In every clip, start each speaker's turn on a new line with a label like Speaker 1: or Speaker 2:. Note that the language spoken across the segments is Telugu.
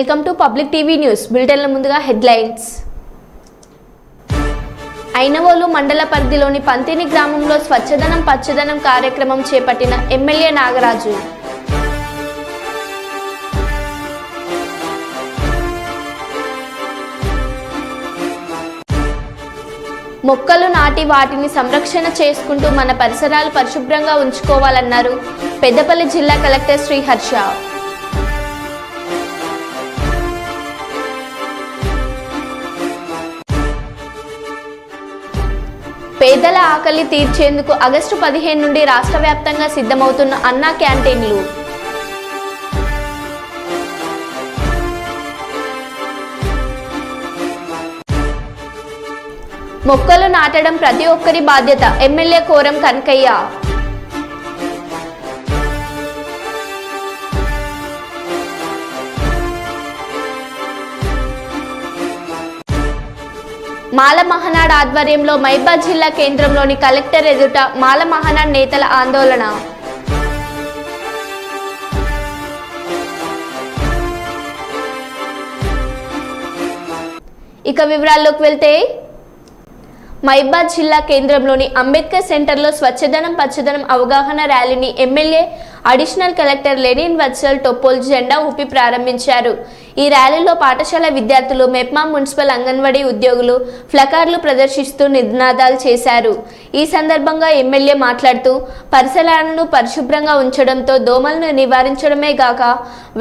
Speaker 1: Welcome to public TV news. బులెటిన్ల ముందుగా హెడ్లైన్స్. ఐనవోలు మండల పరిధిలోని పంతిని గ్రామంలో స్వచ్ఛదనం పచ్చదనం కార్యక్రమం చేపట్టిన ఎమ్మెల్యే నాగరాజు. మొక్కలు నాటి వాటిని సంరక్షణ చేసుకుంటూ మన పరిసరాలు పరిశుభ్రంగా ఉంచుకోవాలన్నారు పెద్దపల్లి జిల్లా కలెక్టర్ శ్రీ హర్ష. పేదల ఆకలి తీర్చేందుకు ఆగస్టు 15 నుండి రాష్ట్ర వ్యాప్తంగా సిద్ధమవుతున్న అన్నా క్యాంటీన్లు. మొక్కలు నాటడం ప్రతి ఒక్కరి బాధ్యత. ఎమ్మెల్యే కోరం కనకయ్య. మాల మహానాడు ఆధ్వర్యంలో మహబూబాబాద్ జిల్లా కేంద్రంలోని కలెక్టర్ ఎదుట మాల మహానాడు నేతల ఆందోళన. ఇక వివరాల్లోకి వెళ్తే, మహబూబాబాద్ జిల్లా కేంద్రంలోని అంబేద్కర్ సెంటర్లో స్వచ్ఛదనం పచ్చదనం అవగాహన ర్యాలీని MLA additional collector Lenin Vatsal Toppo జెండా ఊపి ప్రారంభించారు. ఈ ర్యాలీలో పాఠశాల విద్యార్థులు, మెప్మా మున్సిపల్ అంగన్వాడీ ఉద్యోగులు ఫ్లకార్లు ప్రదర్శిస్తూ నినాదాలు చేశారు. ఈ సందర్భంగా ఎమ్మెల్యే మాట్లాడుతూ, పరిసరాలను పరిశుభ్రంగా ఉంచడంతో దోమలను నివారించడమే గాక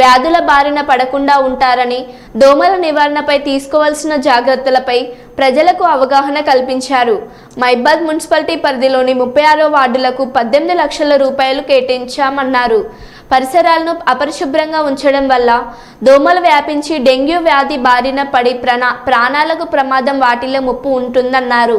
Speaker 1: వ్యాధుల బారిన పడకుండా ఉంటారని, దోమల నివారణపై తీసుకోవాల్సిన జాగ్రత్తలపై ప్రజలకు అవగాహన కల్పించారు. మహబూబాబాద్ మున్సిపాలిటీ పరిధిలోని 36 వార్డులకు 18 లక్షల రూపాయలు కేటాయించామన్నారు. పరిసరాలను అపరిశుభ్రంగా ఉంచడం వల్ల దోమలు వ్యాపించి డెంగ్యూ వ్యాధి బారిన పడి ప్రాణాలకు ప్రమాదం వాటిల్లో ముప్పు ఉంటుందన్నారు.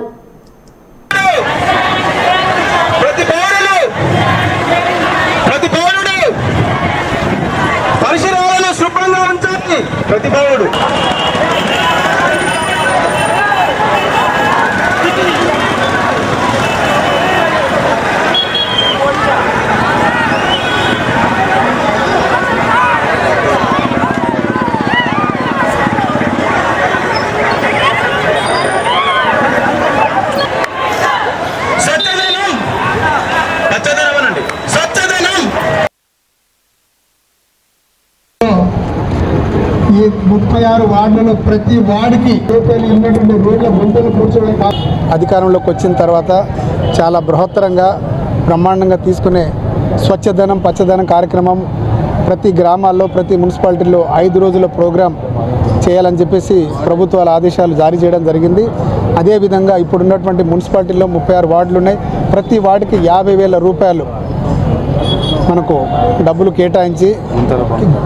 Speaker 2: ఈ 36 వార్డులలో ప్రతి వార్డుకి ఉన్నటువంటి రోడ్ల గుంతలు కూర్చోవడం. అధికారంలోకి వచ్చిన తర్వాత చాలా బృహత్తరంగా బ్రహ్మాండంగా తీసుకునే స్వచ్ఛదనం పచ్చదనం కార్యక్రమం ప్రతి గ్రామాల్లో ప్రతి మున్సిపాలిటీలో 5 రోజుల ప్రోగ్రాం చేయాలని చెప్పేసి ప్రభుత్వాల ఆదేశాలు జారీ చేయడం జరిగింది. అదేవిధంగా ఇప్పుడున్నటువంటి మున్సిపాలిటీలో 36 వార్డులు ఉన్నాయి. ప్రతి వార్డుకి 50,000 రూపాయలు మనకు డబ్బులు కేటాయించి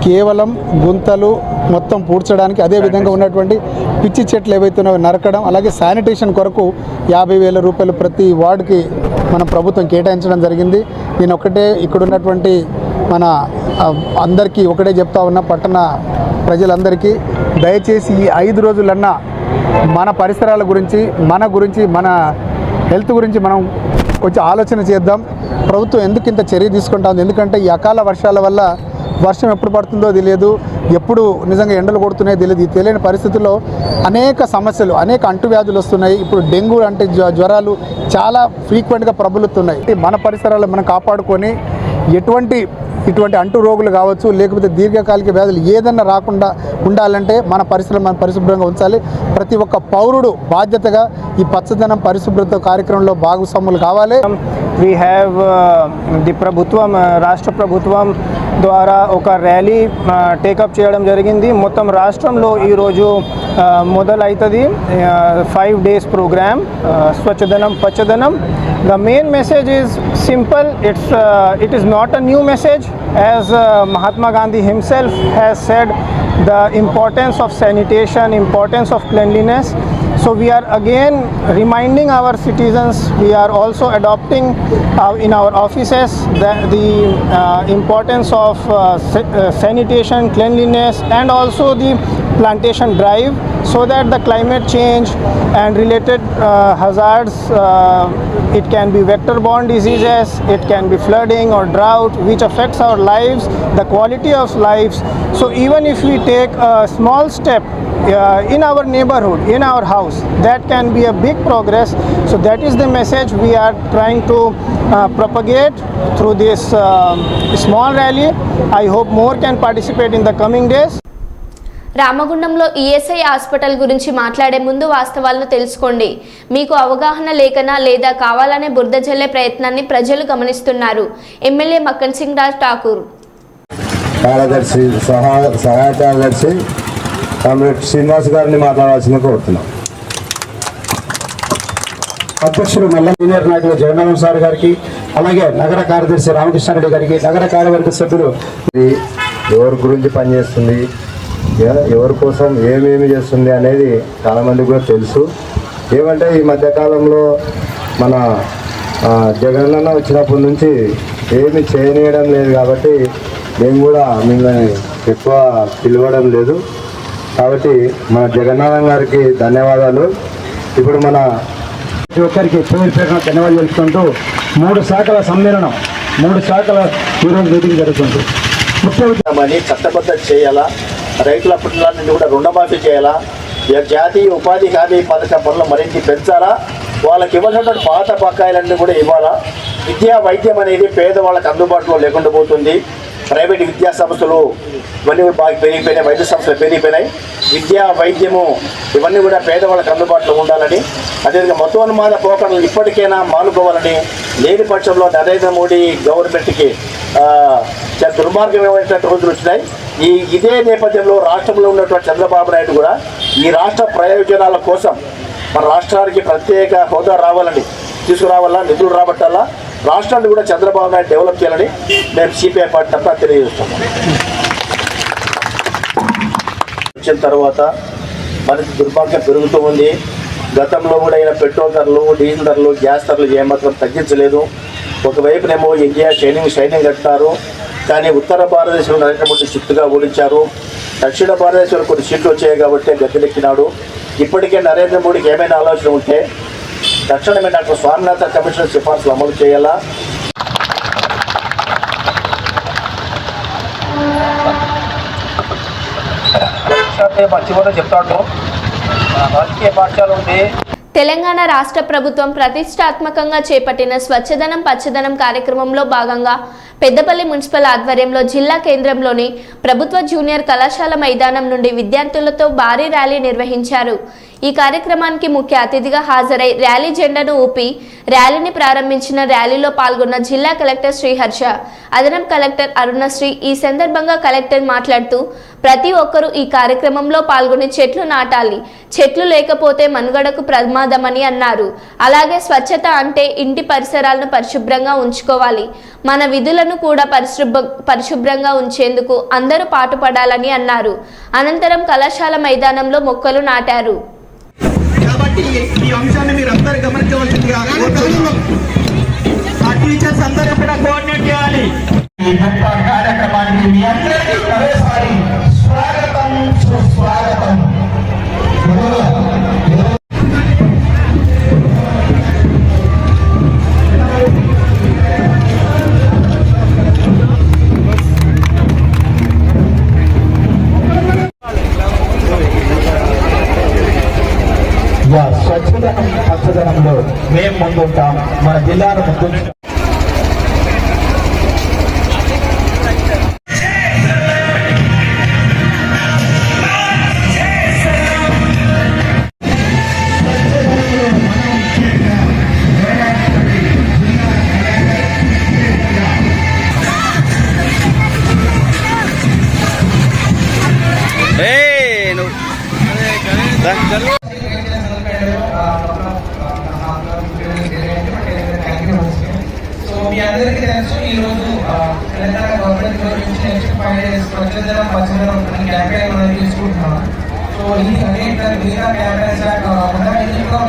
Speaker 2: కేవలం గుంతలు మొత్తం పూడ్చడానికి, అదేవిధంగా ఉన్నటువంటి పిచ్చి చెట్లు ఏవైతున్నాయో నరకడం, అలాగే శానిటేషన్ కొరకు 50,000 రూపాయలు ప్రతి వార్డుకి మన ప్రభుత్వం కేటాయించడం జరిగింది. నేను ఒకటే ఇక్కడ ఉన్నటువంటి మన అందరికీ ఒకటే చెప్తా ఉన్న పట్టణ ప్రజలందరికీ, దయచేసి ఈ 5 రోజులన్నా మన పరిసరాల గురించి మన హెల్త్ గురించి మనం కొంచెం ఆలోచన చేద్దాం. ప్రభుత్వం ఎందుకు ఇంత చర్య తీసుకుంటా ఉంది? ఎందుకంటే ఈ అకాల వర్షాల వల్ల వర్షం ఎప్పుడు పడుతుందో తెలియదు, ఎప్పుడు నిజంగా ఎండలు కొడుతున్నాయో తెలియదు. ఈ తెలియని పరిస్థితుల్లో అనేక సమస్యలు, అనేక అంటువ్యాధులు వస్తున్నాయి. ఇప్పుడు డెంగ్యూ అంటే జ్వరాలు చాలా ఫ్రీక్వెంట్గా ప్రబలుతున్నాయి. మన పరిసరాలు మనం కాపాడుకొని ఇటువంటి అంటు రోగులు కావచ్చు, లేకపోతే దీర్ఘకాలిక వ్యాధులు ఏదన్నా రాకుండా ఉండాలంటే మన పరిసరాలు మనం పరిశుభ్రంగా ఉంచాలి. ప్రతి ఒక్క పౌరుడు బాధ్యతగా ఈ పచ్చదనం పరిశుభ్రత కార్యక్రమంలో భాగస్వాములు కావాలి.
Speaker 3: We have రాష్ట్ర ప్రభుత్వం ద్వారా ఒక ర్యాలీ టేకప్ చేయడం జరిగింది. మొత్తం రాష్ట్రంలో ఈరోజు మొదలవుతుంది 5 days ప్రోగ్రామ్ స్వచ్ఛదనం పచ్చదనం. The main message is simple. It is not a new message, as Mahatma Gandhi himself has said the importance of sanitation, importance of cleanliness. So we are again reminding our citizens, we are also adopting in our offices the importance of sanitation, cleanliness, and also the plantation drive so that the climate change and related hazards, it can be vector-borne diseases, it can be flooding or drought, which affects our lives, the quality of lives. So even if we take a small step in our neighborhood, in our house, that can be a big progress. So that is the message we are trying to propagate through this small rally. I hope more can participate in the coming days.
Speaker 1: రామగుండంలో ఈఎస్ఐ హాస్పిటల్ గురించి మాట్లాడే ముందు వాస్తవాలను తెలుసుకోండి. మీకు అవగాహన లేకనా లేదా కావాలనే బురద జల్లే ప్రయత్నాన్ని ప్రజలు గమనిస్తున్నారు. ఎమ్మెల్యే మక్కన్ సింగ్ రాజ్ ఠాకూర్.
Speaker 4: కార్యదర్శి సహాయ కార్యదర్శి కామ్రేడ్ శ్రీనివాస్ గారిని మాట్లాడాల్సింది కోరుతున్నాం.
Speaker 2: అధ్యక్షులు మల్ల సీనియర్ నాయకులు జగన్నాథం సార్ గారికి, అలాగే నగర కార్యదర్శి రామకృష్ణారెడ్డి గారికి, నగర కార్యవర్గ సభ్యులు.
Speaker 4: ఎవరి గురించి పనిచేస్తుంది, ఎవరి కోసం ఏమేమి చేస్తుంది అనేది చాలామందికి కూడా తెలుసు. ఏమంటే ఈ మధ్యకాలంలో మన జగనన్న వచ్చినప్పటి నుంచి ఏమి చేయనీయడం లేదు కాబట్టి మేము కూడా మిమ్మల్ని ఎక్కువ పిలవడం లేదు. కాబట్టి మన జగన్నాథం గారికి ధన్యవాదాలు. ఇప్పుడు మన
Speaker 2: ప్రతి ఒక్కరికి పేరు పేరున ధన్యవాదాలు తెలుసుకుంటూ 3 శాఖల సమ్మేళనం, 3 శాఖల ఈరోజు మీటింగ్ జరుగుతుంది.
Speaker 5: ముఖ్యమంత్రి చట్టబద్ధ చేయాలా, రైతుల పట్ల నుండి కూడా రుణమాఫీ చేయాలా, జాతీయ ఉపాధి హామీ పథకం పనులు మరింత పెంచాలా, వాళ్ళకి ఇవ్వాల్సినటువంటి పాత బకాయిలన్నీ కూడా ఇవ్వాలా. విద్యా వైద్యం అనేది పేదవాళ్ళకి అందుబాటులో లేకుండా పోతుంది. ప్రైవేట్ విద్యా సంస్థలు ఇవన్నీ కూడా బాగా పెరిగిపోయినాయి, వైద్య సంస్థలు పెరిగిపోయినాయి. విద్యా వైద్యము ఇవన్నీ కూడా పేదవాళ్ళకి అందుబాటులో ఉండాలని, అదేవిధంగా మతోన్మాద పోకడలు ఇప్పటికైనా మానుకోవాలని, లేని పక్షంలో నరేంద్ర మోడీ గవర్నమెంట్కి చాలా దుర్మార్గమైనటువంటి రోజులు వచ్చినాయి. ఇదే నేపథ్యంలో రాష్ట్రంలో ఉన్నటువంటి చంద్రబాబు నాయుడు కూడా ఈ రాష్ట్ర ప్రయోజనాల కోసం మన రాష్ట్రానికి ప్రత్యేక హోదా తీసుకురావాలా, నిధులు రాబట్టాలా, రాష్ట్రాన్ని కూడా చంద్రబాబు నాయుడు డెవలప్ చేయాలని మేము సిపిఐ పార్టీ తప్ప తెలియజేస్తాము. వచ్చిన తర్వాత మనకి దుర్భాగ్యం పెరుగుతూ ఉంది. గతంలో కూడా అయిన పెట్రోల్ ధరలు, డీజిల్ ధరలు, గ్యాస్ ధరలు ఏమాత్రం తగ్గించలేదు. ఒకవైపునేమో ఇండియా షైనింగ్ కట్టారు, కానీ ఉత్తర భారతదేశంలో నరేంద్ర మోడీ చిత్తుగా ఓడించారు. దక్షిణ భారతదేశంలో కొన్ని సీట్లు వచ్చాయి కాబట్టి గద్దెనెక్కినాడు. ఇప్పటికే నరేంద్ర మోడీకి ఏమైనా ఆలోచన ఉంటే తక్షణమే డాక్టర్ స్వామినాథన్ కమిషన్ సిఫార్సులు అమలు చేయాలా. చివరిలో చెప్తాడు, రాజకీయ పాఠశాల ఉంది.
Speaker 1: తెలంగాణ రాష్ట్ర ప్రభుత్వం ప్రతిష్టాత్మకంగా చేపట్టిన స్వచ్ఛదనం పచ్చదనం కార్యక్రమంలో భాగంగా పెద్దపల్లి మున్సిపల్ ఆధ్వర్యంలో జిల్లా కేంద్రంలోని ప్రభుత్వ జూనియర్ కళాశాల మైదానం నుండి విద్యార్థులతో భారీ ర్యాలీ నిర్వహించారు. ఈ కార్యక్రమానికి ముఖ్య అతిథిగా హాజరై ర్యాలీ జెండాను ఊపి ర్యాలీని ప్రారంభించిన ర్యాలీలో పాల్గొన్న జిల్లా కలెక్టర్ శ్రీహర్ష, అదనపు కలెక్టర్ అరుణశ్రీ. ఈ సందర్భంగా కలెక్టర్ మాట్లాడుతూ ప్రతి ఒక్కరూ ఈ కార్యక్రమంలో పాల్గొని చెట్లు నాటాలి, చెట్లు లేకపోతే మనుగడకు ప్రమాదమని అన్నారు. అలాగే స్వచ్ఛత అంటే ఇంటి పరిసరాలను పరిశుభ్రంగా ఉంచుకోవాలి, మన విధులను కూడా పరిశుభ్రంగా ఉంచేందుకు అందరూ పాటుపడాలని అన్నారు. అనంతరం కళాశాల మైదానంలో మొక్కలు నాటారు.
Speaker 6: కాబట్టి ఈ అంశాన్ని మీరు అందరూ గమనించవలసిందిగా ఆ టీచర్స్ అందరూ కూడా కోఆర్డినేట్ చేయాలి. ఈ గొప్ప కార్యక్రమానికి మీ అందరికీ మరోసారి స్వాగతం, సుస్వాగతం. స్వచ్ఛదనం పచ్చదనంలో మేము ముందుంటాం, మన జిల్లాను ముందుంటాం.
Speaker 7: మీ అందరికీ తెలుసు, ఈరోజు తెలంగాణ గవర్నమెంట్ నుంచి నెక్స్ట్ 5 days స్వచ్ఛదనం పచ్చదనం క్యాంపెయిన్ మనం తీసుకుంటున్నాం. సో ఇది అనేక మిగతా క్యాంపెయిన్స్ కాకుండా ఇందులో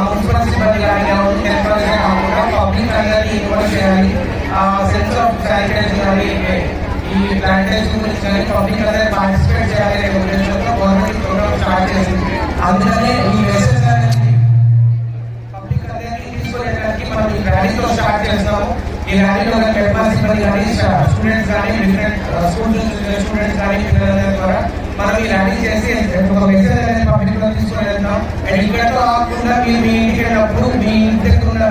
Speaker 7: మున్సిపల్ సిబ్బంది కానీ ఎంప్లాయీస్ కాకుండా పబ్లిక్ అందరినీ ఇన్వాల్వ్ చేయాలి. సెన్స్ ఆఫ్ శానిటైజేషన్ కానీ ఈ ప్లాంటేషన్ గురించి కానీ పబ్లిక్ అందరినీ పార్టిసిపేట్ చేయాలి అనే ఉద్దేశంతో గవర్నమెంట్ ప్రోగ్రామ్ స్టార్ట్ చేసింది. అందుకనే ఈ మెసేజ్ అనేది పబ్లిక్ అనేది తీసుకునేదానికి మనం ఈ ర్యాలీతో స్టార్ట్ చేస్తాము. ఈ ర్యాలీలో హెడ్ సిబ్బంది కానీ స్టూడెంట్స్ కానీ డిఫరెంట్ స్కూల్స్ స్టూడెంట్స్ కానీ పిల్లల ద్వారా మనం ఈ ర్యాలీ చేసి ఒక మెసేజ్ అనేది పబ్లిక్ లో తీసుకుని వెళ్తాం. అండ్ ఇక్కడతో కాకుండా మీరు మీ ఇంటికి వెళ్ళినప్పుడు మీ ఇంటి దగ్గర ఉన్న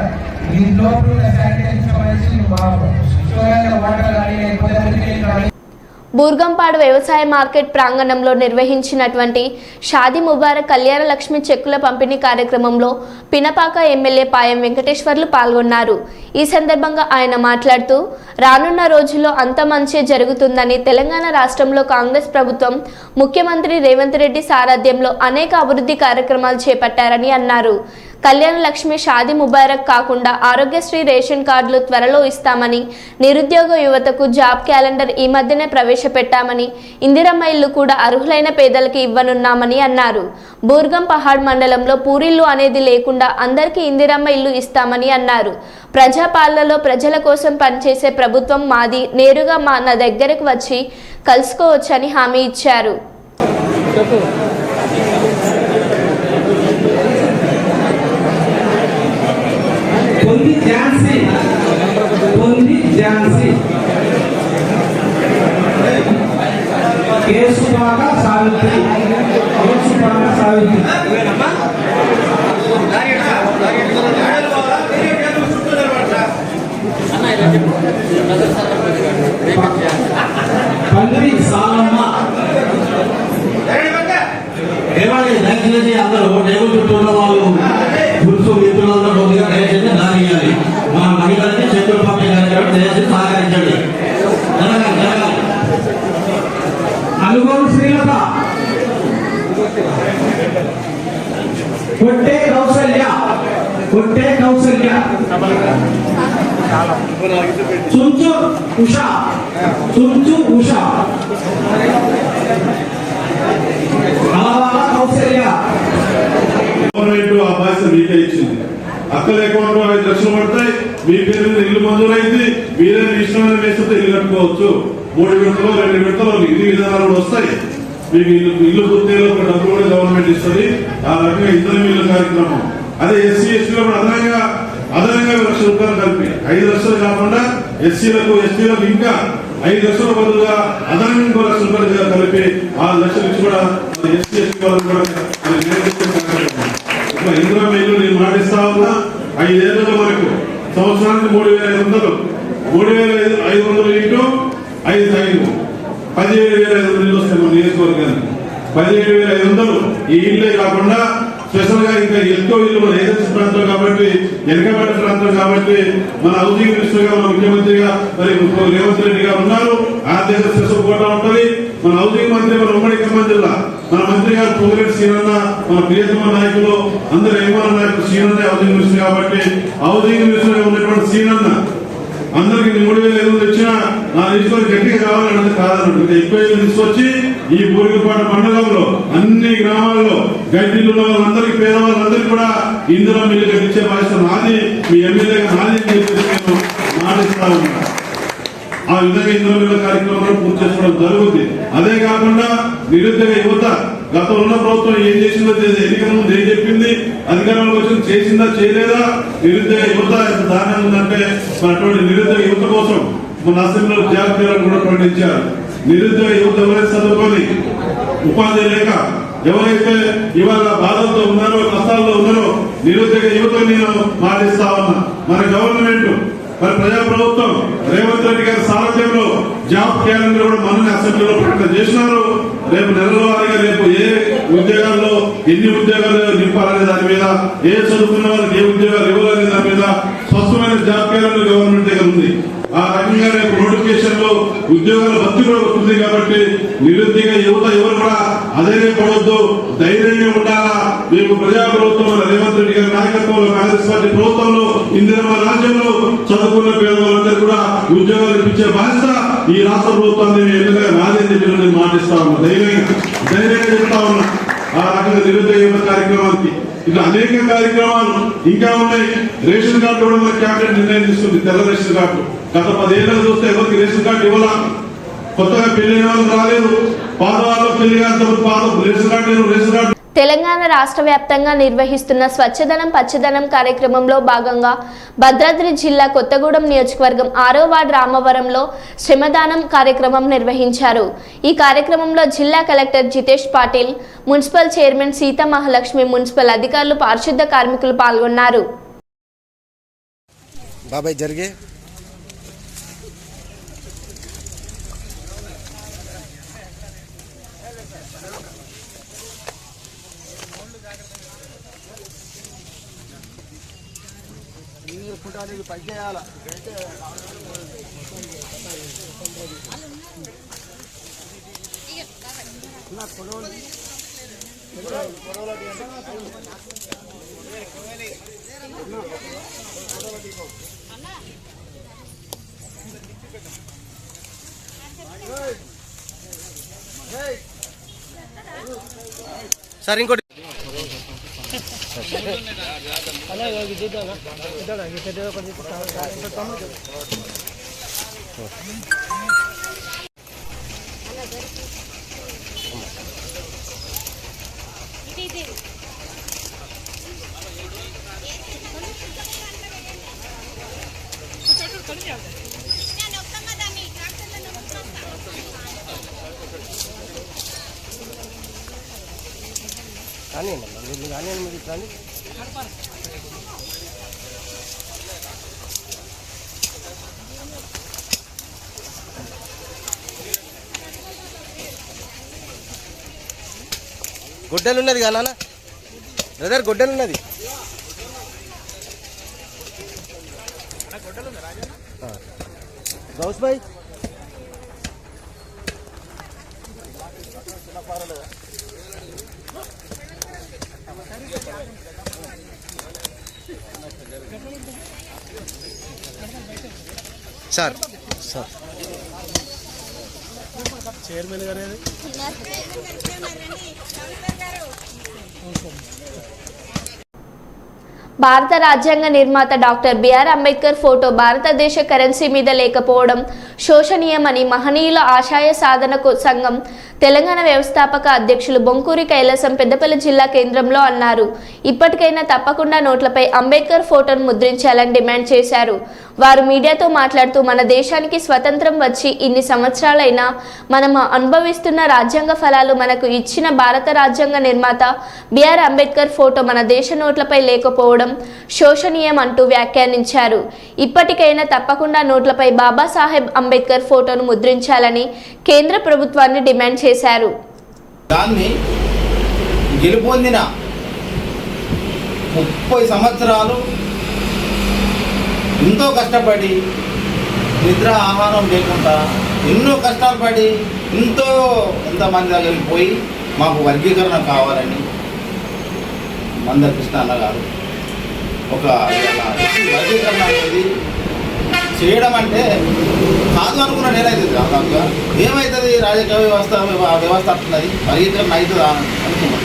Speaker 7: ఇంట్లో శానిటైజేషన్ సంబంధించి వాటర్ కానీ లేకపోతే మిల్క్ కానీ
Speaker 1: బూర్గంపాడు వ్యవసాయ మార్కెట్ ప్రాంగణంలో నిర్వహించినటువంటి షాదీ ముబారక్ కళ్యాణ లక్ష్మి చెక్కుల పంపిణీ కార్యక్రమంలో పినపాక ఎమ్మెల్యే పాయం వెంకటేశ్వర్లు పాల్గొన్నారు. ఈ సందర్భంగా ఆయన మాట్లాడుతూ రానున్న రోజుల్లో అంత మంచి జరుగుతుందని, తెలంగాణ రాష్ట్రంలో కాంగ్రెస్ ప్రభుత్వం ముఖ్యమంత్రి రేవంత్ రెడ్డి సారథ్యంలో అనేక అభివృద్ధి కార్యక్రమాలు చేపట్టారని అన్నారు. కళ్యాణ లక్ష్మి షాదీ ముబారక్ కాకుండా ఆరోగ్యశ్రీ రేషన్ కార్డులు త్వరలో ఇస్తామని, నిరుద్యోగ యువతకు జాబ్ క్యాలెండర్ ఈ మధ్యనే ప్రవేశపెట్టామని, ఇందిరమ్మ ఇల్లు కూడా అర్హులైన పేదలకు ఇవ్వనున్నామని అన్నారు. బూర్గం పహాడ్ మండలంలో పూరిల్లు అనేది లేకుండా అందరికీ ఇందిరమ్మ ఇల్లు ఇస్తామని అన్నారు. ప్రజాపాలనలో ప్రజల కోసం పనిచేసే ప్రభుత్వం మాది, నేరుగా నా దగ్గరకు వచ్చి కలుసుకోవచ్చని హామీ ఇచ్చారు.
Speaker 6: ఝాన్సీ కేసుపాక సావిత్రి పందిరి సాలమ్మ. ఏమండి దయచేసి అందరూ టేబుల్ చుట్టూ ఉన్న వాళ్ళు పురుషు మిత్రులందరూ కొద్దిగా దయచేసి దానియాలి. మా మహిళలకి చెక్కులు పంపిణీ కార్యక్రమం దయచేసి సహకరించండి. అనుగోలు శ్రీలత, కొట్టే కౌసల్య, చుంచు ఉషా, అలవాల కౌసల్య.
Speaker 8: గవర్నమెంట్ ఆ బాధ్యత మీకే ఇచ్చింది. అక్కల అకౌంట్ 5 లక్షలు పడతాయి, మీ పేరు మీద ఇల్లు మంజూరైంది, మీరే ఇష్టమైన వేస్తే ఇల్లు కట్టుకోవచ్చు. 3 విడతలు 2 విడతలు ఇది విధానాలు కూడా వస్తాయి. మీకు ఇల్లు పూర్తిలో ఒక డబ్బులు కూడా గవర్నమెంట్ ఇస్తుంది. ఆ రకంగా ఇద్దరు ఇల్లు కార్యక్రమం. అదే ఎస్సీ ఎస్టీలో అదనంగా 1 లక్ష రూపాయలు కలిపి 5 లక్షలు కాకుండా ఎస్సీలకు ఎస్టీలకు ఇంకా 5 లక్షల బదులుగా అదనంగా 1 లక్ష రూపాయలు కలిపి 6 లక్షలు ఇచ్చి కూడా ఎస్సీ ఎస్టీ వాళ్ళు కూడా ఇందిరమ్మ ఇల్లు నేను మాటిస్తా ఉన్నా. 5 ఏళ్లలో మనకు సంవత్సరానికి 3,500 3,500 ఇంటూ 5 17,500 ఇల్లు వస్తాయి మన నియోజకవర్గానికి. 17,500 ఈ ఇల్లే కాకుండా స్పెషల్ గా ఇంకా ఎక్కువ ఇల్లు మన ఏజెన్సీ ప్రాంతం కాబట్టి, వెనకబడ్డ ప్రాంతం కాబట్టి మన హౌసింగ్ మినిస్టర్ గా మన ముఖ్యమంత్రిగా మరి రేవంత్ రెడ్డి గారు ఉన్నారు. ఆర్థిక స్పెషల్ కోటా ఉంటుంది. మన హౌసింగ్ మంత్రి మన ఉమ్మడి ఖమ్మం జిల్లా మన మంత్రి గారు పొంగిరెడ్డి సీనన్న, మన ప్రియతమ నాయకులు అందరూ ఏమన్న నాయకులు సీనన్న హౌసింగ్ మినిస్టర్ కాబట్టి, హౌసింగ్ మినిస్టర్ గా ఉన్నటువంటి సీనన్న అందరికి 3,500 ఇచ్చినా నా తీసుకొని గట్టిగా కావాలన్నది కాదన్నట్టు ఎక్కువ తీసుకొచ్చి ఈ బూరుగుపాట మండలంలో అన్ని గ్రామాల్లో గడ్డిలు ఉన్న వాళ్ళందరికీ, పేదవాళ్ళందరికీ కూడా ఇందులో మిల్లు కట్టించే బాధ్యత నాది, మీ ఎమ్మెల్యేగా నాది నేను మాటిస్తా ఉన్నా. ఆ విధంగా ఇందులో మిల్లు కార్యక్రమాలు పూర్తి చేసుకోవడం జరుగుతుంది. అదే కాకుండా నిరుద్యోగ యువత గతంలో ఉన్న ప్రభుత్వం ఏం చేసిందో, ఎన్నికల ముందు ఏం చెప్పింది, అధికారంలోకి వచ్చి చేసిందా చేయలేదా, నిరుద్యోగ యువత ఎంత దారుణంగా ఉందంటే అటువంటి నిరుద్యోగ యువత కోసం మన అసెంబ్లీలో జాగ్రత్తలు కూడా ప్రకటించారు. నిరుద్యోగ యువత ఎవరైతే చదువుకొని ఉపాధి లేక ఎవరైతే ఇవాళ బాధలతో ఉన్నారో, కష్టాల్లో ఉన్నారో నిరుద్యోగ యువత నేను మాటిస్తా ఉన్నా. మన గవర్నమెంట్ మరి ప్రజాప్రభుత్వం రేవంత్ రెడ్డి గారి సారథ్యంలో జాబ్ క్యాలెండర్ కూడా మన అసెంబ్లీలో ప్రకటన చేసినారు. రేపు నెలల వారీగా రేపు ఏ ఉద్యోగాల్లో ఎన్ని ఉద్యోగాలు నింపాలనే దాని మీద, ఏ చదువుకున్న వాళ్ళకి ఏ ఉద్యోగాలు ఇవ్వాలనే దాని మీద స్పష్టమైన జాబ్ క్యాలెండర్ గవర్నమెంట్ దగ్గర ఉంది. ఆ రకంగా రేపు నోటిఫికేషన్ లో ఉద్యోగాల భర్తీ కూడా వస్తుంది కాబట్టి నిరుద్యోగ యువత ఎవరు కూడా అధైర్యపడవద్దు, ధైర్యంగా ఉండాలా. మేము ప్రజాప్రభుత్వం రేవంత్ రెడ్డి గారి నాయకత్వంలో కాంగ్రెస్ పార్టీ ప్రభుత్వంలో ఇందిరమ్మ రాజ్యంలో చదువుకున్న పేదవాళ్ళందరూ కూడా ఉద్యోగాలు ఇప్పించే బాధ్యత ఈ రాష్ట్ర ప్రభుత్వాన్ని ఎన్నికగా నాదేంటి నేను మాటిస్తా ఉన్నా. ధైర్యంగా చెప్తా ఉన్నా. ఆ రకంగా నిరుద్యోగ యువత కార్యక్రమానికి ఇట్లా అనేక కార్యక్రమాలు ఇంకా ఉన్నాయి. రేషన్ కార్డు కూడా మన క్యాబినెట్ నిర్ణయం తీసుకుంది. తెల్ల రేషన్ కార్డు గత 10 ఏళ్ళకు చూస్తే ఎవరికి రేషన్ కార్డు ఇవ్వాలా, కొత్తగా పెళ్లి వాళ్ళకి రాలేదు, పాత వాళ్ళకి పెళ్లి కాదు, పాత రేషన్ కార్డు
Speaker 1: తెలంగాణ రాష్ట్ర వ్యాప్తంగా నిర్వహిస్తున్న స్వచ్ఛదనం పచ్చదనం కార్యక్రమంలో భాగంగా భద్రాద్రి జిల్లా కొత్తగూడెం నియోజకవర్గం 6వ వార్డు రామవరంలో శ్రమదానం కార్యక్రమం నిర్వహించారు. ఈ కార్యక్రమంలో జిల్లా collector Jitesh Patil, municipal chairman Sita Mahalakshmi, municipal అధికారులు, పారిశుద్ధ కార్మికులు పాల్గొన్నారు.
Speaker 9: బాబాయ్ జరిగే సార్ ఇంకోటి కానీ మీరు కానీ గుడ్డలు ఉన్నది కదా నాన్న, బ్రదర్ గుడ్డలు ఉన్నది. గౌస్ భాయ్ సార్ సార్ చైర్మన్ గారు
Speaker 1: భారత రాజ్యాంగ నిర్మాత డాక్టర్ బిఆర్ అంబేద్కర్ ఫోటో భారతదేశ కరెన్సీ మీద లేకపోవడం శోచనీయమని మహనీయుల ఆశయ సాధన సంఘం తెలంగాణ వ్యవస్థాపక అధ్యక్షులు బొంకూరి కైలాసం పెద్దపల్లి జిల్లా కేంద్రంలో అన్నారు. ఇప్పటికైనా తప్పకుండా నోట్లపై అంబేద్కర్ ఫోటోను ముద్రించాలని డిమాండ్ చేశారు. వారు మీడియాతో మాట్లాడుతూ మన దేశానికి స్వతంత్రం వచ్చి ఇన్ని సంవత్సరాలైనా మనం అనుభవిస్తున్న రాజ్యాంగ ఫలాలు మనకు ఇచ్చిన భారత రాజ్యాంగ నిర్మాత బిఆర్ అంబేద్కర్ ఫోటో మన దేశ నోట్లపై లేకపోవడం శోచనీయం అంటూ వ్యాఖ్యానించారు. ఇప్పటికైనా తప్పకుండా నోట్లపై బాబాసాహెబ్ అంబేద్కర్ ఫోటోను ముద్రించాలని కేంద్ర ప్రభుత్వాన్ని డిమాండ్ చేశారు.
Speaker 10: దాన్ని గెలుపొందిన 30 సంవత్సరాలు ఎంతో కష్టపడి నిద్ర ఆహారం లేకుండా ఎన్నో కష్టాలు పడి ఎంతమంది దగ్గరికి పోయి మాకు వర్గీకరణ కావాలని మందకృష్ణ అన్న గారు ఒక వర్గీకరణ అనేది చేయడం అంటే కాదు అనుకున్న నేనైతుంది దాదాపుగా ఏమవుతుంది రాజకీయ వ్యవస్థ అంటున్నది వర్గీకరణ అవుతుందా అనుకున్నాం.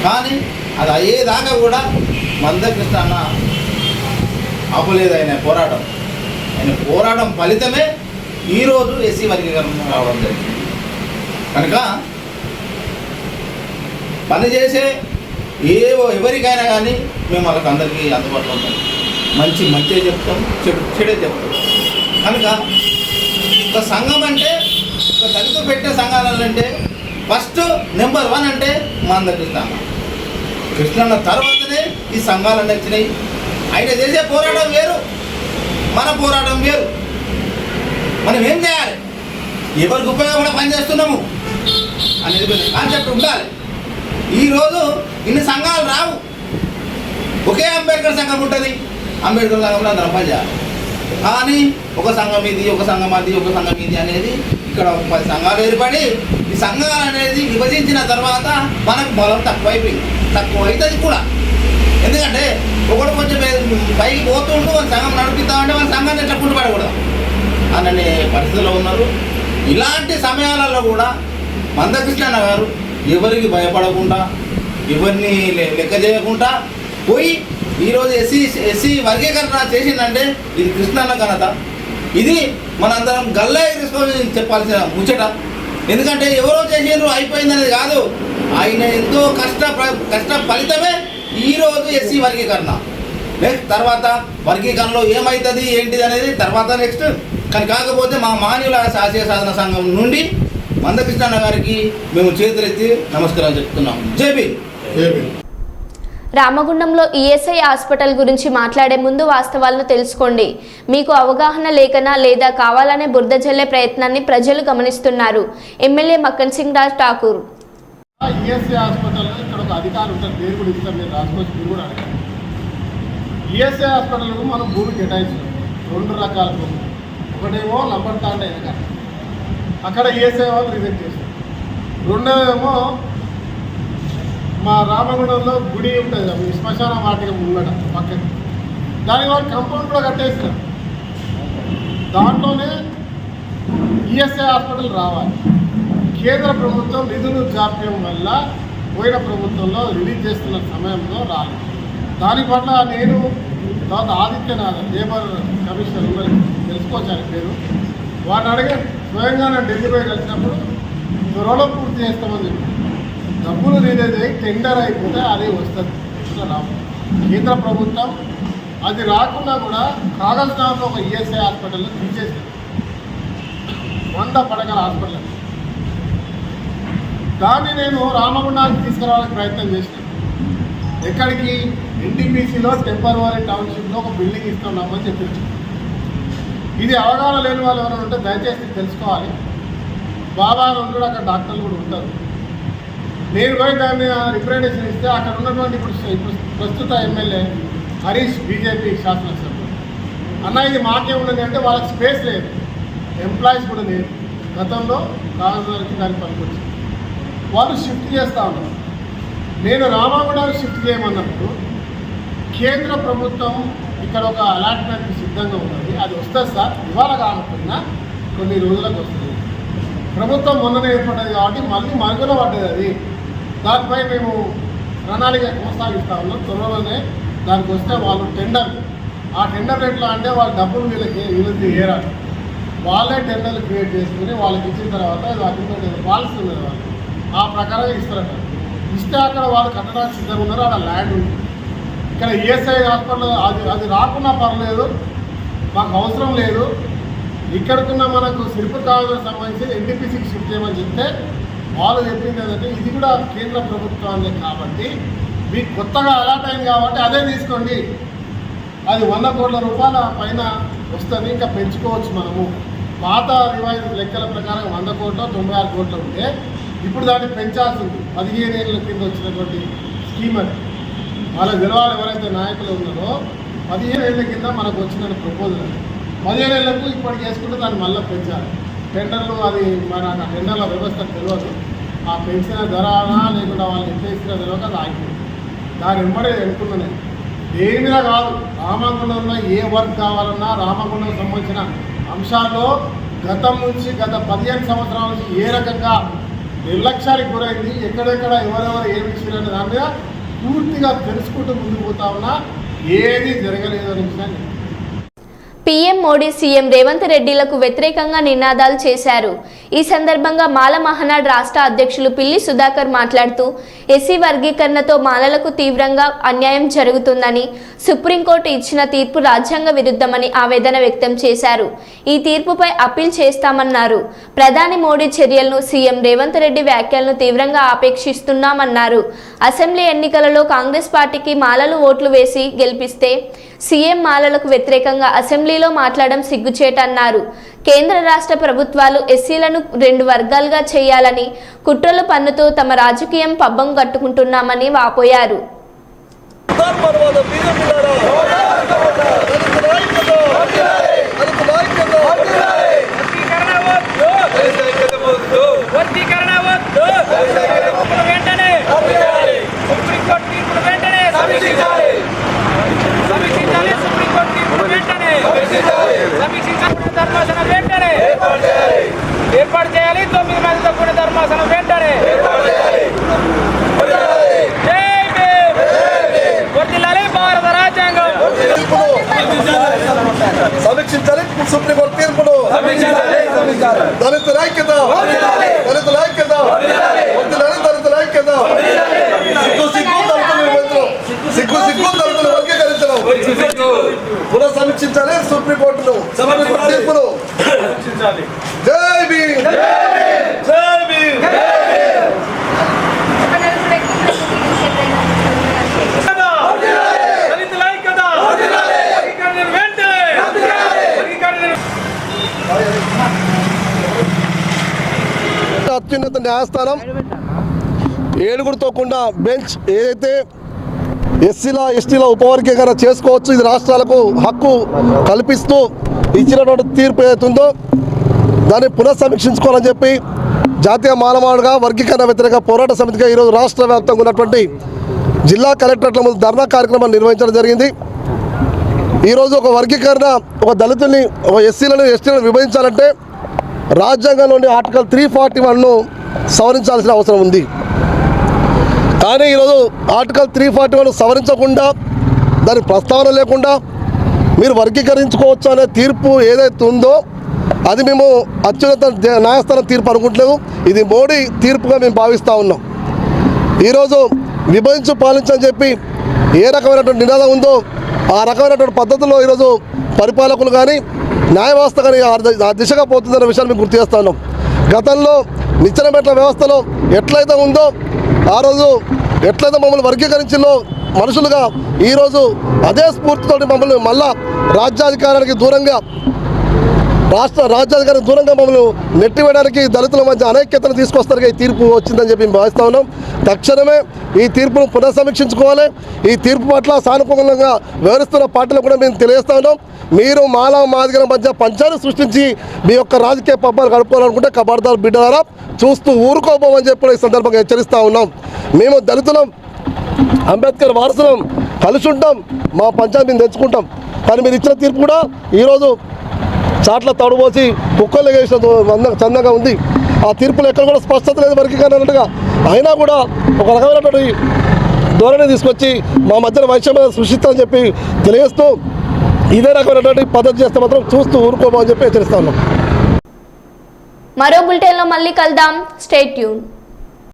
Speaker 10: కానీ అది అయ్యేదాకా కూడా మందకృష్ణ అన్న ఆపలేదు. ఆయన పోరాటం ఫలితమే ఈరోజు ఎస్సీ వర్గీకరణ రావడం జరిగింది. కనుక పనిచేసే ఎవరికైనా కానీ మేము వాళ్ళకి అందరికీ అందుబాటులో ఉంటాం. మంచిగా చెప్తాం, చెడే చెప్తాం. కనుక ఒక సంఘం అంటే ఒక దళితులు పెట్టే సంఘాలంటే ఫస్ట్ నెంబర్ 1 అంటే మందకృష్ణ కృష్ణన్న తర్వాతనే ఈ సంఘాలన్నీ వచ్చినాయి. ఆయన చేసే పోరాటం వేరు, మన పోరాటం వేరు. మనం ఏం చేయాలి, ఎవరికి ఉపయోగపడే పని చేస్తున్నాము అనేది కాన్సెప్ట్ ఉండాలి. ఈరోజు ఇన్ని సంఘాలు రావు, ఒకే అంబేద్కర్ సంఘం ఉంటుంది. అంబేద్కర్ సంఘంలో అందరం పని చేయాలి. కానీ ఒక సంఘం ఇది, ఒక సంఘం అది, ఒక సంఘం ఇది అనేది ఇక్కడ 10 సంఘాలు ఏర్పడి ఈ సంఘాలు అనేది విభజించిన తర్వాత మనకు బలం తక్కువ అవుతుంది కూడా. ఎందుకంటే ఒకడు కొంచెం పైకి పోతుంటూ ఒక సంఘం నడిపిస్తామంటే మన సంఘాన్ని ఎట్లా కుంటుపడకూడదు అనే పరిస్థితిలో ఉన్నారు. ఇలాంటి సమయాలలో కూడా మందకృష్ణ గారు ఎవరికి భయపడకుండా, ఎవరిని లెక్క చేయకుండా పోయి ఈరోజు ఎస్సీ వర్గీకరణ చేసిందంటే ఇది కృష్ణన్న ఘనత. ఇది మనందరం గల్లా తీసుకొని చెప్పాల్సిన ముచ్చట. ఎందుకంటే ఎవరో చేసిండ్రు అయిపోయింది అనేది కాదు. ఆయన ఎంతో కష్ట ఫలితమే ఈరోజు ఎస్సీ వర్గీకరణ. నెక్స్ట్ తర్వాత వర్గీకరణలో ఏమవుతుంది ఏంటిది అనేది తర్వాత నెక్స్ట్. కానీ కాకపోతే మా మాన్యుల ఆశయ సాధన సంఘం నుండి మందకృష్ణ గారికి మేము చేతులెత్తి నమస్కారం చెప్తున్నాం. జేబీ.
Speaker 1: రామగుండంలో ఈఎస్ఐ హాస్పిటల్ గురించి మాట్లాడే ముందు వాస్తవాలను తెలుసుకోండి. మీకు అవగాహన లేకనా లేదా కావాలనే బురద జల్లే ప్రయత్నాన్ని ప్రజలు గమనిస్తున్నారు. MLA Makkan Singh Raj Thakur.
Speaker 2: ESI hospital ఇక్కడ ఒక అధికారి ఉంటారు, పేరు కూడా ఇస్తారు, మీరు రాసుకోవచ్చు, మీరు కూడా అడగండి. ఈఎస్ఐ హాస్పిటల్కు మనం భూమి కేటాయించాం. 2 రకాల భూమి. ఒకటేమో లంబర్ తాండ వెనక, అక్కడ ఈఎస్ఐ వాళ్ళు రిజెక్ట్ చేశారు. రెండోదేమో మా రామగుండంలో గుడి ఉంటుంది, మీ శ్మశాన వాటిక ముంగట పక్కన, దాని వాళ్ళు కంపౌండ్ కూడా కట్టేస్తారు. దాంట్లోనే ఈఎస్ఐ హాస్పిటల్ రావాలి. కేంద్ర ప్రభుత్వం నిధులు జాప్యం వల్ల పోయిన ప్రభుత్వంలో రిలీజ్ చేస్తున్న సమయంలో రాలేదు. దాని పట్ల నేను తర్వాత ఆదిత్యనాథ్ లేబర్ కమిషనర్ ఉన్నది తెలుసుకోవచ్చు ఆయన పేరు, వారిని అడిగి స్వయంగా నేను ఢిల్లీ పోయి కలిసినప్పుడు త్వరలో పూర్తి చేస్తామని చెప్పి డబ్బులు రిలీజ్ అయ్యి టెండర్ అయిపోతే అది వస్తుంది. రావు కేంద్ర ప్రభుత్వం అది రాకుండా కూడా కాగజ్నాథ్లో ఒక ఈఎస్ఐ హాస్పిటల్లో తీసేసింది. 100 పడకల హాస్పిటల్. దాన్ని నేను రామగుండానికి తీసుకురావడానికి ప్రయత్నం చేసినాను. ఎక్కడికి? ఎన్టీపీసీలో టెంపరవరీ టౌన్షిప్లో ఒక బిల్డింగ్ ఇస్తున్నామని చెప్పింది. ఇది అవగాహన లేని వాళ్ళు ఎవరైనా ఉంటే దయచేసి తెలుసుకోవాలి. బాబా నుండి అక్కడ డాక్టర్లు కూడా ఉంటారు. నేను పోయి దాన్ని రిప్రజెంటేషన్ ఇస్తే అక్కడ ఉన్నటువంటి ఇప్పుడు ప్రస్తుత ఎమ్మెల్యే హరీష్ బీజేపీ శాసనసభ్యులు అన్న ఇది మాకేమున్నది అంటే వాళ్ళకి స్పేస్ లేదు, ఎంప్లాయీస్ కూడా లేదు. గతంలో కాంగ్రెస్ దానికి పనికొచ్చింది. వాళ్ళు షిఫ్ట్ చేస్తూ ఉన్నారు. నేను రామగుండానికి షిఫ్ట్ చేయమన్నప్పుడు కేంద్ర ప్రభుత్వం ఇక్కడ ఒక అలాట్మెంట్ సిద్ధంగా ఉన్నది, అది వస్తుంది సార్, ఇవాళ కాకపోయినా కొన్ని రోజులకు వస్తుంది. ప్రభుత్వం మొన్ననే ఏర్పడ్డది కాబట్టి మళ్ళీ మరుగున పడ్డది అది. దానిపై మేము ప్రణాళిక కొనసాగిస్తూ ఉన్నాం. త్వరలోనే దానికి వస్తే వాళ్ళు టెండర్, ఆ టెండర్ ఎట్లా అంటే వాళ్ళ డబ్బులు వీళ్ళకి ఏరాలి, వాళ్ళే టెండర్లు క్రియేట్ చేసుకుని వాళ్ళకి ఇచ్చిన తర్వాత అగ్రిమెంట్ పాలసీ ఉన్నది, వాళ్ళు ఆ ప్రకారంగా ఇస్తారట. ఇస్తే అక్కడ వాళ్ళు కట్టడానికి సిద్ధంగా ఉన్నారు, అక్కడ ల్యాండ్ ఉంది. ఇక్కడ ఈఎస్ఐ హాస్పిటల్ అది రాకున్నా పర్లేదు, మాకు అవసరం లేదు. ఇక్కడికున్న మనకు సిరిపుర్ కాలేజీకి సంబంధించి ఎన్టీపీసీకి షిఫ్ట్ చేయమని చెప్తే వాళ్ళు చెప్పింది ఏంటంటే ఇది కూడా కేంద్ర ప్రభుత్వాన్ని కాబట్టి మీకు కొత్తగా అలాట్ అయింది కాబట్టి అదే తీసుకోండి, అది 100 కోట్ల రూపాయల పైన వస్తుంది, ఇంకా పెంచుకోవచ్చు మనము. పాత రివైజ్ లెక్కల ప్రకారం 100 కోట్లు 96 కోట్లు ఉంటే ఇప్పుడు దాన్ని పెంచాల్సి ఉంది. 15 ఏళ్ళ కింద వచ్చినటువంటి స్కీమ్ అది. వాళ్ళకి తెలవాలి ఎవరైతే నాయకులు ఉన్నారో. 15 ఏళ్ళ కింద మనకు వచ్చిన ప్రపోజల్ 15 ఏళ్లకు ఇప్పటికి వేసుకుంటే దాన్ని మళ్ళీ పెంచాలి. టెండర్లు అది నాకు ఆ టెండర్ల వ్యవస్థ తెలియదు, ఆ పెంచిన ధరనా లేకుండా వాళ్ళు ఎంత ఇచ్చినా తెలియక అది ఆగిపోయింది. దాని వెంబడే అనుకున్నాను దేని మీద కాదు, రామగుండంలో ఏ వర్క్ కావాలన్నా రామగుండం సంబంధించిన అంశాల్లో గతం నుంచి గత 15 సంవత్సరాల నుంచి ఏ రకంగా నిర్లక్ష్యానికి గురైంది, ఎక్కడెక్కడ ఎవరెవరు ఏమి ఇచ్చారనే దాని మీద పూర్తిగా తెలుసుకుంటూ ముందుకు పోతా ఉన్నా, ఏది జరగలేదు అనే విషయాన్ని.
Speaker 1: పీఎం మోడీ సీఎం రేవంత్ రెడ్డిలకు వ్యతిరేకంగా నినాదాలు చేశారు. ఈ సందర్భంగా మాల మహానాడు రాష్ట్ర అధ్యక్షులు పిల్లి సుధాకర్ మాట్లాడుతూ ఎస్సీ వర్గీకరణతో మాలలకు తీవ్రంగా అన్యాయం జరుగుతుందని, సుప్రీంకోర్టు ఇచ్చిన తీర్పు రాజ్యాంగ విరుద్ధమని ఆవేదన వ్యక్తం చేశారు. ఈ తీర్పుపై అప్పీల్ చేస్తామన్నారు. ప్రధాని మోడీ చర్యలను, సీఎం రేవంత్ రెడ్డి వ్యాఖ్యలను తీవ్రంగా ఆపేక్షిస్తున్నామన్నారు. అసెంబ్లీ ఎన్నికలలో కాంగ్రెస్ పార్టీకి మాలలు ఓట్లు వేసి గెలిపిస్తే సీఎం మాలలకు వ్యతిరేకంగా అసెంబ్లీలో మాట్లాడడం సిగ్గుచేటన్నారు. కేంద్ర రాష్ట్ర ప్రభుత్వాలు ఎస్సీలను 2 వర్గాలుగా చేయాలని కుట్రలు పన్నుతూ తమ రాజకీయం పబ్బం కట్టుకుంటున్నామని వాపోయారు.
Speaker 7: ఏర్పాటు చేయాలి. 9 మందితో కూడా ధర్మాసనం వెంటనే వర్ధిల్లాలి. భారత రాజ్యాంగం
Speaker 11: సమీక్షించాలి. సుప్రీంకోర్టు తీర్పును దళితుల ఐక్యత, దళితుల ఐక్యత, వర్ధిల్లాలి దళితుల ఐక్యత. సమీక్షించాలి సుప్రీంకోర్టును తీర్పును. జై భీమ్, జై భీమ్. అత్యున్నత న్యాయస్థానం ఏడుగురితో కూడిన బెంచ్ ఏదైతే ఎస్సీల ఎస్టీల ఉపవర్గీకరణ చేసుకోవచ్చు, ఇది రాష్ట్రాలకు హక్కు కల్పిస్తూ ఇచ్చినటువంటి తీర్పు ఏదైతుందో దాన్ని పునఃసమీక్షించుకోవాలని చెప్పి జాతీయ మానవాళిగా వర్గీకరణ వ్యతిరేక పోరాట సమితిగా ఈరోజు రాష్ట్ర వ్యాప్తంగా ఉన్నటువంటి జిల్లా కలెక్టరేట్ల ముందు ధర్నా కార్యక్రమాన్ని నిర్వహించడం జరిగింది. ఈరోజు ఒక వర్గీకరణ, ఒక దళితుల్ని, ఒక ఎస్సీలను ఎస్టీలను విభజించాలంటే రాజ్యాంగంలోని ఆర్టికల్ 341ను సవరించాల్సిన అవసరం ఉంది. కానీ ఈరోజు ఆర్టికల్ 341 సవరించకుండా, దాని ప్రస్తావన లేకుండా మీరు వర్గీకరించుకోవచ్చు అనే తీర్పు ఏదైతే ఉందో అది మేము అత్యున్నత న్యాయస్థానం తీర్పు అనుకుంటలేము. ఇది మోడీ తీర్పుగా మేము భావిస్తూ ఉన్నాం. ఈరోజు విభజించు పాలించని చెప్పి ఏ రకమైనటువంటి నినాదం ఉందో ఆ రకమైనటువంటి పద్ధతుల్లో ఈరోజు పరిపాలకులు కానీ న్యాయ వ్యవస్థ కానీ ఆ దిశగా పోతుందన్న విషయాన్ని మేము గుర్తు చేస్తూ ఉన్నాం. గతంలో నిచ్చెనమెట్ల వ్యవస్థలో ఎట్లయితే ఉందో ఆ రోజు ఎట్లయితే మమ్మల్ని వర్గీకరించిందో మనుషులుగా ఈరోజు అదే స్ఫూర్తితో మమ్మల్ని మళ్ళా రాజ్యాధికారానికి దూరంగా రాజ్యాధికారానికి దూరంగా మమ్మల్ని నెట్టివేయడానికి దళితుల మధ్య అనైక్యతను తీసుకొస్తారుగా ఈ తీర్పు వచ్చిందని చెప్పి మేము భావిస్తూ ఉన్నాం. తక్షణమే ఈ తీర్పును పునఃసమీక్షించుకోవాలి. ఈ తీర్పు పట్ల సానుకూలంగా వ్యవహరిస్తున్న పార్టీలు కూడా మేము తెలియజేస్తా ఉన్నాం. మీరు మాలా మాదిగల మధ్య పంచాన్ని సృష్టించి మీ యొక్క రాజకీయ పబ్బాలు గడుపుకోవాలనుకుంటే కబార్దార్ బిడ్డలారా చూస్తూ ఊరుకోబోమని చెప్పి ఈ సందర్భంగా హెచ్చరిస్తూ ఉన్నాం. మేము దళితులం, అంబేద్కర్ వారసులం, కలిసి ఉంటాం, మా పంచాన్ని మేము తెచ్చుకుంటాం. కానీ మీరు ఇచ్చిన తీర్పు కూడా ఈరోజు చాట్ల తడుపోసి కుక్కలు వేసిన చందంగా ఉంది. ఆ తీర్పులు ఎక్కడ కూడా స్పష్టత లేదు వర్గీకరణ అన్నట్టుగా. అయినా కూడా ఒక రకమైనటువంటి ధోరణి తీసుకొచ్చి మా మధ్యన వైషమ్యం సృష్టిస్తామని చెప్పి తెలియజేస్తూ ఇదే రకమైనటువంటి పద్ధతి చేస్తే మాత్రం చూస్తూ ఊరుకోమని చెప్పి హెచ్చరిస్తా ఉన్నాం.
Speaker 1: మరో బులెటిన్లో మళ్ళీ కలుద్దాం. Stay tune.